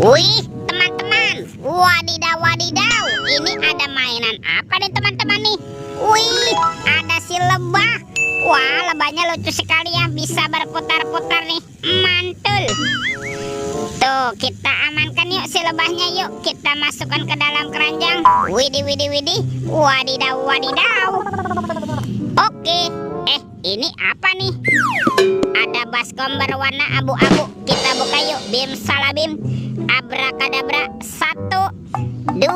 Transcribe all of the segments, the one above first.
Wih, teman-teman, wadidaw wadidaw, ini ada mainan apa nih teman-teman nih? Wih, ada si lebah. Wah, lebahnya lucu sekali ya, bisa berputar-putar nih, mantul. Tuh, kita amankan yuk si lebahnya yuk, kita masukkan ke dalam keranjang. Widih, widih, widih, wadidaw wadidaw. Oke, ini apa nih? Ada baskom berwarna abu-abu, kita buka yuk, bim salabim. Abrakadabra, 1, 2,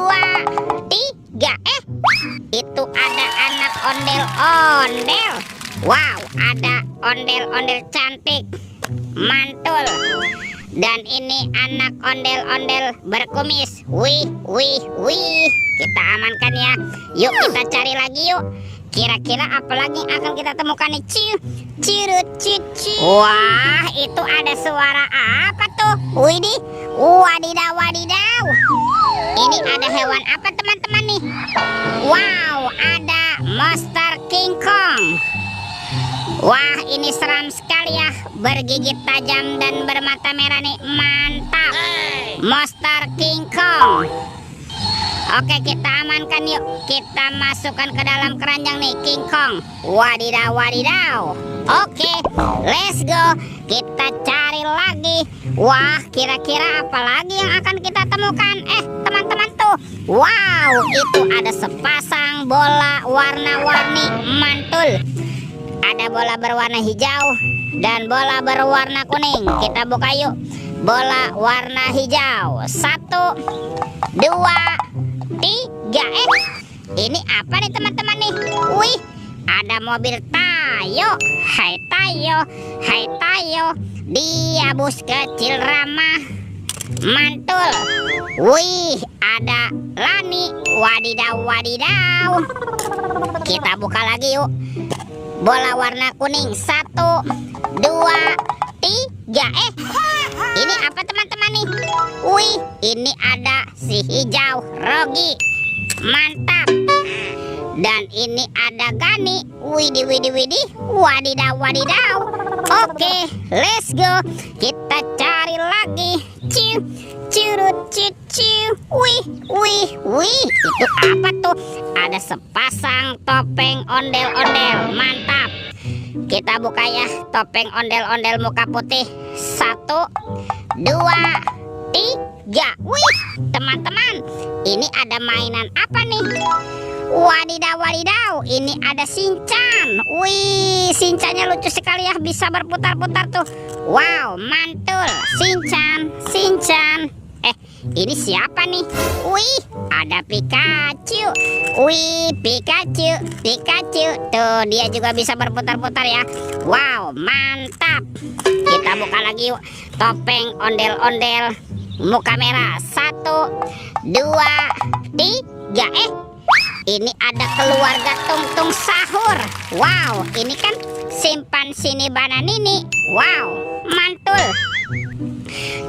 3. Itu ada anak ondel-ondel. Wow, ada ondel-ondel cantik, mantul. Dan ini anak ondel-ondel berkumis. Wih, wih, wih. Kita amankan ya. Yuk kita cari lagi yuk. Kira-kira apa lagi yang akan kita temukan nih? Cirut cici. Wah, itu ada suara apa tuh? Widih, wadidaw wadidaw. Ini ada hewan apa teman-teman nih? Wow, ada monster King Kong. Wah, ini seram sekali ya, bergigit tajam dan bermata merah nih, mantap. Monster King Kong. Oke, kita amankan yuk, kita masukkan ke dalam keranjang nih, King Kong. Wadidaw wadidaw. Oke, let's go, kita cari lagi. Wah, kira-kira apa lagi yang akan kita temukan? Teman-teman tuh, wow, itu ada sepasang bola warna-warni, mantul. Ada bola berwarna hijau dan bola berwarna kuning. Kita buka yuk, bola warna hijau, 1, 2, 3. Ini apa nih teman-teman nih? Wih, ada mobil Tayo. Hai Tayo, hai Tayo, dia bus kecil ramah, mantul. Wih, ada Lani. Wadidaw wadidaw. Kita buka lagi yuk, bola warna kuning, 1, 2, 3. Ini apa teman-teman nih? Wih, ini ada si hijau Rogi, mantap. Dan ini ada Gani. Widih, widih, widih, wadidaw wadidaw. Oke, let's go, kita cari lagi. Curut cici. Wih, wih, wih, itu apa tuh? Ada sepasang topeng ondel-ondel, mantap. Kita buka ya, topeng ondel-ondel muka putih, 1, 2, 3. Wih, teman-teman, ini ada mainan apa nih? Wadidaw wadidaw, ini ada Shinchan. Wih, Shinchannya lucu sekali ya, bisa berputar-putar tuh. Wow, mantul, Shinchan, Shinchan. Ini siapa nih? Wih, ada Pikachu. Wih, Pikachu, Pikachu. Tuh, dia juga bisa berputar-putar ya. Wow, mantap. Kita buka lagi yuk, topeng ondel-ondel muka merah, 1, 2, 3. Ini ada keluarga Tung-Tung Sahur. Wow, ini kan simpan sini bananini. Wow, mantul.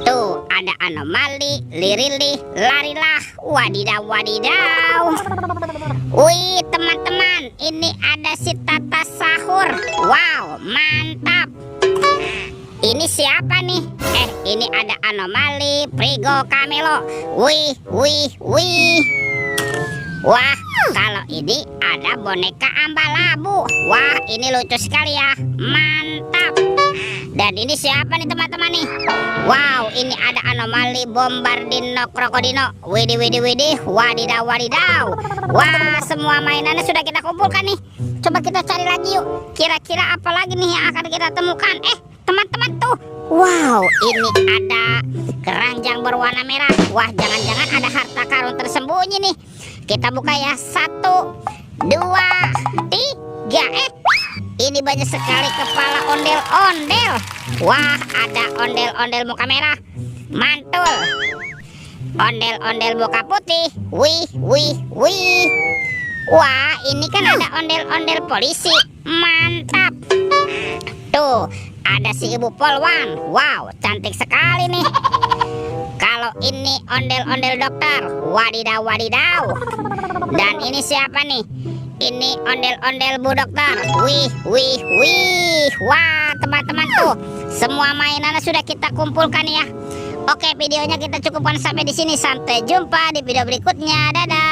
Tuh, ada anomali, lirili, larilah, wadidaw wadidaw. Wih, teman-teman, ini ada si Tata Sahur. Wow, mantap. Ini siapa nih? Ini ada anomali, Prigo Camelo. Wih, wih, wih. Wah, kalau ini ada boneka Ambalabu. Wah, ini lucu sekali ya, mantap. Dan ini siapa nih teman-teman nih? Wow, ini ada anomali Bombardino Krokodino. Widih, widih, widih, wadidaw wadidaw. Wah, semua mainannya sudah kita kumpulkan nih. Coba kita cari lagi yuk, kira-kira apa lagi nih yang akan kita temukan? Teman-teman tuh, wow, ini ada keranjang berwarna merah. Wah, jangan-jangan ada harta karun tersembunyi nih. Kita buka ya, 1, 2, 3. Ini banyak sekali kepala ondel-ondel. Wah, ada ondel-ondel muka merah, mantul. Ondel-ondel muka putih. Wih, wih, wih. Wah, ini kan ada ondel-ondel polisi, mantap. Tuh, ada si Ibu Polwan. Wow, cantik sekali nih. Kalau ini ondel-ondel dokter, wadidaw wadidaw. Dan ini siapa nih? Ini ondel-ondel Bu Dokter. Wih, wih, wih. Wah, teman-teman tuh, semua mainannya sudah kita kumpulkan ya. Oke, videonya kita cukupkan sampai di sini. Sampai jumpa di video berikutnya. Dadah.